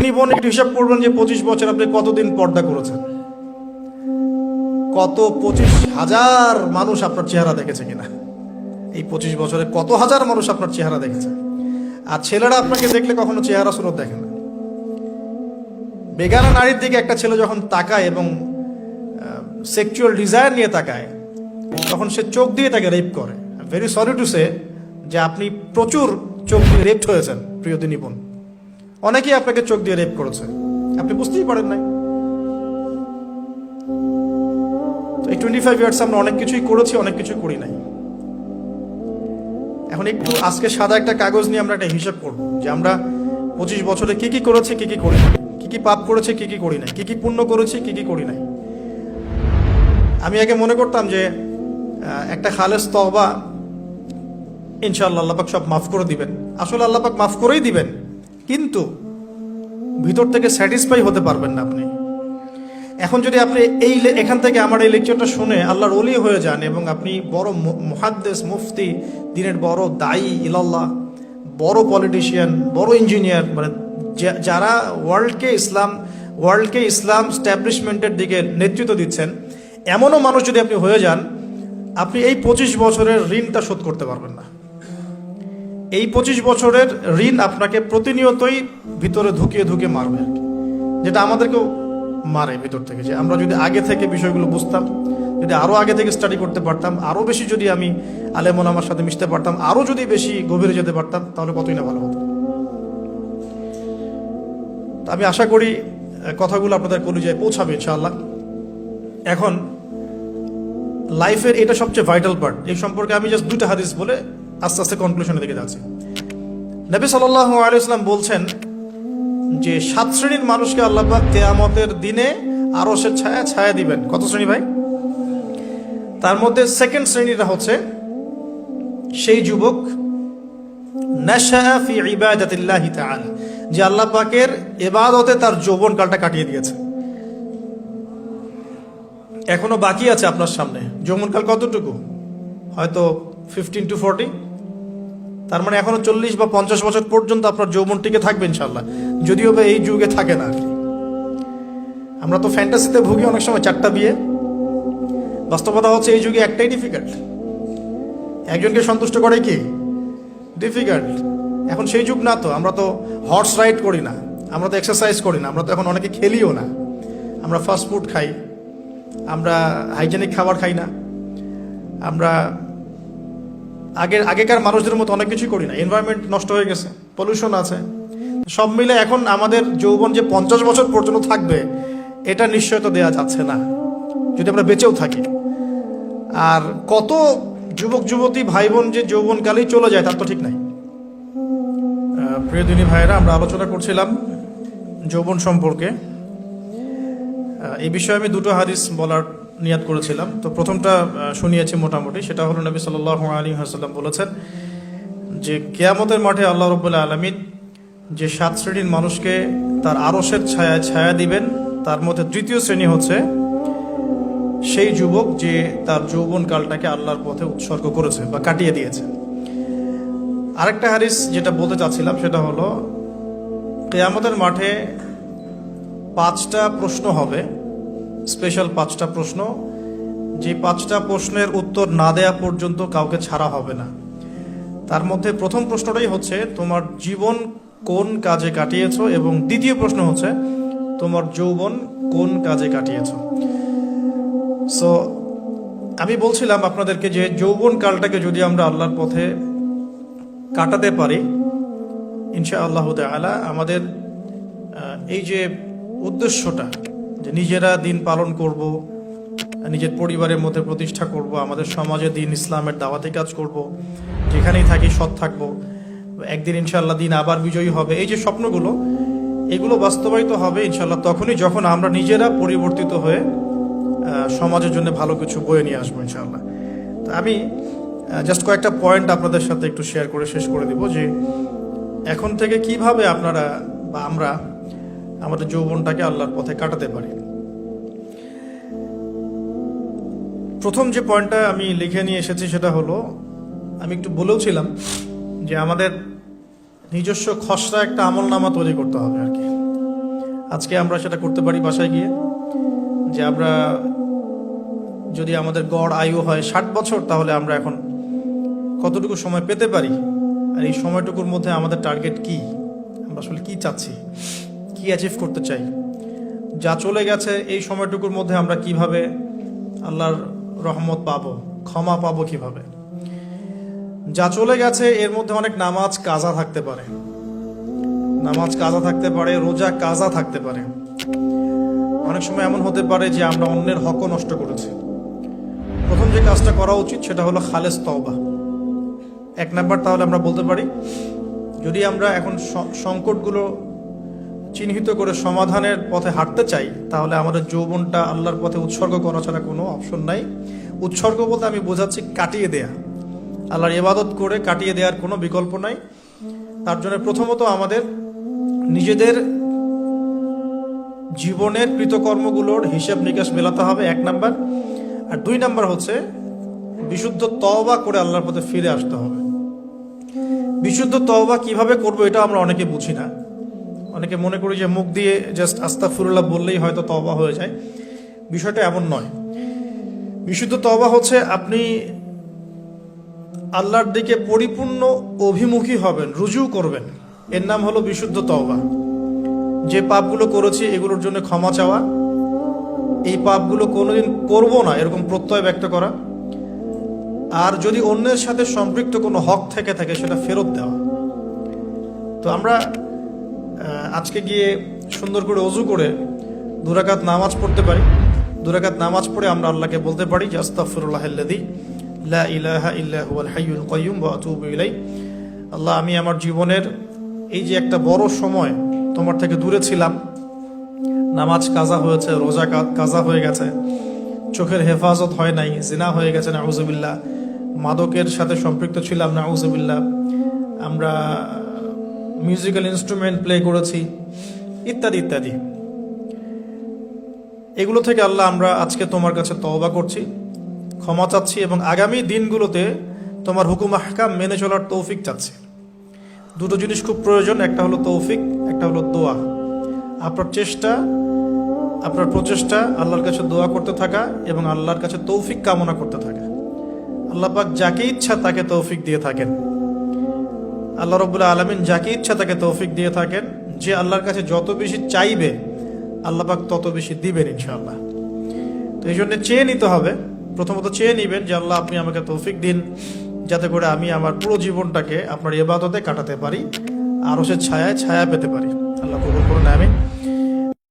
নিবন একটু হিসাব করবেন যে 25 বছর আপনি কতদিন পর্দা করেছেন, কত 25,000 মানুষ আপনার চেহারা দেখেছে কিনা, এই 25 বছরে কত হাজার মানুষ আপনার চেহারা দেখেছে। আর ছেলেরা আপনাকে দেখলে কখনো চেহারা সুরত দেখে না। বেগানা নারীর দিকে একটা ছেলে যখন তাকায় এবং সেক্সুয়াল ডিজায়ার নিয়ে তাকায়, তখন সে চোখ দিয়ে তাকে রেপ করে। ভেরি সরি টু সে যে আপনি প্রচুর চোখ দিয়ে রেপ হয়েছেন প্রিয় নিবন। অনেকেই আপনাকে চোখ দিয়ে রেপ করেছে, আপনি বুঝতেই পারেন নাই। এই 25 ইয়ার্স আমরা অনেক কিছুই করেছি, অনেক কিছু করি নাই। এখন একটু আজকে সাদা একটা কাগজ নিয়ে আমরা একটা হিসাব করব যে আমরা 25 বছরে কি কি করেছি, কি কি করি নাই, কি কি পাপ করেছি, কি কি করি নাই, কি কি পুণ্য করেছি, কি কি করি নাই। আমি আগে মনে করতাম যে একটা খালেস তওবা ইনশাআল্লাহ আল্লাহ পাক সব মাফ করে দিবেন। আসলে আল্লাহ পাক মাফ করেই দিবেন, কিন্তু ভিতর থেকে স্যাটিসফাই হতে পারবেন না আপনি। এখন যদি আপনি এখান থেকে আমার এই লেকচারটা শুনে আল্লাহর ওলি হয়ে যান এবং আপনি বড় মুহাদ্দিস, মুফতি, দিনের বড় দায়ী ইলাল্লাহ, বড় পলিটিশিয়ান, বড় ইঞ্জিনিয়ার, মানে যারা ওয়ার্ল্ডকে ইসলাম স্ট্যাবলিশমেন্টের দিকে নেতৃত্ব দিচ্ছেন, এমনও মানুষ যদি আপনি হয়ে যান, আপনি এই 25 বছরের ঋণটা শোধ করতে পারবেন না। এই 25 বছরের ঋণ আপনাকে প্রতিনিয়তই ভিতরে ঢুকিয়ে মারবে আর কি, যেটা আমাদেরকেও মারে ভিতর থেকে। যে আমরা যদি আগে থেকে বিষয়গুলো বুঝতাম, যদি আরো আগে থেকে স্টাডি করতে পারতাম, আরো বেশি যদি আমি আলেম ওলামার সাথে মিশতে পারতাম, আরো যদি বেশি গভীরে যেতে পারতাম, তাহলে কতই না ভালো হতো। আমি আশা করি কথাগুলো আপনাদের কলিজায় পৌঁছাবে ইনশাআল্লাহ। এখন লাইফের এটা সবচেয়ে ভাইটাল পার্ট, এই সম্পর্কে আমি জাস্ট 2টা হাদিস বলে আস্তে আস্তে কনক্লুশনের দিকে যাচ্ছি। নবী সাল্লাল্লাহু আলাইহি ওয়াসাল্লাম বলছেন যে 7 শ্রেণীর মানুষকে আল্লাহ পাক কিয়ামতের দিনে আরশের ছায়া দিবেন। কত শ্রেণী ভাই? তার মধ্যে সেকেন্ড শ্রেণীটা হচ্ছে সেই যুবক নাশাআ ফি ইবাদাতিল্লাহি তাআলা, যে আল্লাহ পাকের ইবাদতে তার যৌবনকালটা কাটিয়ে দিয়েছে। এখনো বাকি আছে আপনার সামনে। যৌবনকাল কতটুকু? হয়তো 15 to 40। তার মানে এখনো 40 বা 50 বছর পর্যন্ত আপনার যৌবন টিকে থাকবে ইনশাআল্লাহ, যদিও বা এই যুগে থাকে না। আমরা তো ফ্যান্টাসিতে ভুগি অনেক সময়, 4টা বিয়ে। বাস্তবতা হচ্ছে এই যুগে একটাই ডিফিকাল্ট। একজনকে সন্তুষ্ট করে কি ডিফিকাল্ট। এখন সেই যুগ না তো, আমরা তো হর্স রাইড করি না, আমরা তো এক্সারসাইজ করি না, আমরা তো এখন অনেকে খেলিও না, আমরা ফাস্ট ফুড খাই, আমরা হাইজেনিক খাবার খাই না, আমরা আগেকার মানুষদের মতো অনেক কিছু করি না। এনভায়রনমেন্ট নষ্ট হয়ে গেছে, পলিউশন আছে, সব মিলে এখন আমাদের যৌবন যে 50 বছর পর্যন্ত থাকবে, এটা নিশ্চয়তা দেওয়া যাচ্ছে না যদি আমরা বেঁচেও থাকি। আর কত যুবক যুবতী ভাই বোন যে যৌবনকালেই চলে যায় তার তো ঠিক নাই। প্রিয় দিনী ভাইয়েরা, আমরা আলোচনা করছিলাম যৌবন সম্পর্কে। এই বিষয়ে আমি 2টো হাদিস বলার নিয়াত করেছিলাম। তো প্রথমটা শুনিয়েছি মোটামুটি, সেটা হলো নবী সাল্লাল্লাহু আলাইহি ওয়াসাল্লাম বলেছেন যে কিয়ামতের মাঠে আল্লাহ রাব্বুল আলামিন যে 7 শ্রেণীর মানুষকে তার আরশের ছায়া দিবেন, তার মধ্যে 3য় শ্রেণী হচ্ছে সেই যুবক যে তার যৌবনকালটাকে আল্লাহর পথে উৎসর্গ করেছে বা কাটিয়ে দিয়েছে। আরেকটা হাদিস যেটা বলতে চাচ্ছিলাম সেটা হলো কিয়ামতের মাঠে 5টা প্রশ্ন হবে, স্পেশাল 5টা প্রশ্ন, যে 5টা প্রশ্নের উত্তর না দেয়া পর্যন্ত কাউকে ছাড়া হবে না। তার মধ্যে প্রথম প্রশ্নটাই হচ্ছে তোমার জীবন কোন কাজে কাটিয়েছো, এবং দ্বিতীয় প্রশ্ন হচ্ছে তোমার যৌবন কোন কাজে কাটিয়েছো। সো আমি বলছিলাম আপনাদেরকে যে যৌবন কালটাকে যদি আমরা আল্লাহর পথে কাটাতে পারি, ইনশাআল্লাহ তাআলা আমাদের এই যে উদ্দেশ্যটা, যে নিজেরা দিন পালন করব, নিজের পরিবারের মধ্যে প্রতিষ্ঠা করব, আমাদের সমাজে দিন ইসলামের দাওয়াতি কাজ করব, যেখানেই থাকি সৎ থাকবো, একদিন ইনশাআল্লাহ দিন আবার বিজয়ী হবে, এই যে স্বপ্নগুলো, এগুলো বাস্তবায়িত হবে ইনশাআল্লাহ তখনই যখন আমরা নিজেরা পরিবর্তিত হয়ে সমাজের জন্য ভালো কিছু বয়ে নিয়ে আসবো ইনশাআল্লাহ। তো আমি জাস্ট কয়েকটা পয়েন্ট আপনাদের সাথে একটু শেয়ার করে শেষ করে দিব যে এখন থেকে কিভাবে আপনারা বা আমরা আমাদের যৌবনটাকে আল্লাহর পথে কাটাতে পারি। প্রথম যে পয়েন্টটা আমি লিখে নিয়ে এসেছি সেটা হলো, আমি একটু বলেওছিলাম যে আমাদের নিজস্ব খসড়া একটা আমলনামা তৈরি করতে হবে আর কি। আজকে আমরা সেটা করতে পারি বাসায় গিয়ে, যে আমরা যদি আমাদের গড় আয়ু হয় 60 বছর, তাহলে আমরা এখন কতটুকু সময় পেতে পারি, আর এই সময়টুকুর মধ্যে আমাদের টার্গেট কি, আমরা আসলে কি চাচ্ছি, কি অ্যাচিভ করতে চাই। যা চলে গেছে এই সময়টুকুর মধ্যে আমরা কিভাবে আল্লাহর রহমত পাবো, ক্ষমা পাবো কিভাবে। যা চলে গেছে এর মধ্যে অনেক নামাজ কাজা থাকতে পারে, নামাজ কাজা থাকতে পারে, রোজা কাজা থাকতে পারে। অনেক সময় এমন হতে পারে যে আমরা অন্যের হকও নষ্ট করেছি। প্রথম যে কাজটা করা উচিত সেটা হলো খালেস তওবা। 1 নাম্বার, তাহলে আমরা বলতে পারি যদি আমরা এখন সংকটগুলো চিহ্নিত করে সমাধানের পথে হাঁটতে চাই, তাহলে আমাদের যৌবনটা আল্লাহর পথে উৎসর্গ করা ছাড়া কোনো অপশন নাই। উৎসর্গ বলতে আমি বোঝাচ্ছি কাটিয়ে দেয়া, আল্লাহর ইবাদত করে কাটিয়ে দেওয়ার কোনো বিকল্প নাই। তার জন্য প্রথমত আমাদের নিজেদের জীবনের কৃতকর্মগুলোর হিসাব নিকাশ মেলাতে হবে, 1 নাম্বার। আর 2 নাম্বার হচ্ছে বিশুদ্ধ তওবা করে আল্লাহর পথে ফিরে আসতে হবে। বিশুদ্ধ তওবা কিভাবে করব এটা আমরা অনেকে বুঝি না। অনেকে মনে করি যে মুখ দিয়ে জাস্ট আস্তাগফিরুল্লাহ বললেই হয়তো তওবা হয়ে যায়। বিষয়টা এমন নয়। বিশুদ্ধ তওবা হচ্ছে আপনি আল্লাহর দিকে পরিপূর্ণ অভিমুখী হবেন, রুজু করবেন, এর নাম হলো বিশুদ্ধ তওবা। যে পাপগুলো করেছি এগুলোর জন্য ক্ষমা চাওয়া, এই পাপগুলো কোনোদিন করব না এরকম প্রত্যয় ব্যক্ত করা, আর যদি অন্যের সাথে সম্পৃক্ত কোনো হক থেকে থাকে সেটা ফেরত দেওয়া। তো আমরা আজকে গিয়ে সুন্দর করে ওযু করে 2 রাকাত নামাজ পড়তে পারি। 2 রাকাত নামাজ পড়ে আমরা আল্লাহকে বলতে পারি যে আস্তাগফিরুল্লাহাল্লাযী লা ইলাহা ইল্লা হুয়াল হাইয়ুল কাইয়্যুম ওয়া আতুবু ইলাইহি। আল্লাহ, আমি আমার জীবনের এই যে একটা বড় সময় তোমার থেকে দূরে ছিলাম, নামাজ কাজা হয়েছে, রোজা কাজা হয়ে গেছে, চোখের হেফাজত হয় নাই, জিনা হয়ে গেছে নাউযুবিল্লাহ, মাদকের সাথে সম্পৃক্ত ছিলাম নাউযুবিল্লাহ, আমরা মিউজিক্যাল ইনস্ট্রুমেন্ট প্লে করেছি, ইত্যাদি ইত্যাদি। এগুলো থেকে আল্লাহ আমরা আজকে তোমার কাছে তওবা করছি, ক্ষমা চাচ্ছি, এবং আগামী দিনগুলোতে তোমার হুকুম আহকাম মেনে চলার তৌফিক চাচ্ছি। 2টো জিনিস খুব প্রয়োজন, একটা হলো তৌফিক, একটা হলো দোয়া। আপনার প্রচেষ্টা আল্লাহর কাছে দোয়া করতে থাকা এবং আল্লাহর কাছে তৌফিক কামনা করতে থাকা। আল্লাহ পাক যাকে ইচ্ছা তাকে তৌফিক দিয়ে থাকেন। আল্লাহ রাব্বুল আলামিন যাকে ইচ্ছা তাকে তৌফিক দিয়ে থাকেন। যে আল্লাহর কাছে যত বেশি চাইবে আল্লাহ পাক তত বেশি দিবেন ইনশাআল্লাহ। তো এই জন্য চেয়ে নিতে হবে, প্রথমত চেয়ে নিবেন যে আল্লাহ আপনি আমাকে তৌফিক দিন যাতে করে আমি আমার পুরো জীবনটাকে আপনার ইবাদতে কাটাতে পারি, আরশের ছায়া পেতে পারি। আল্লাহ কবুল করুন, আমিন।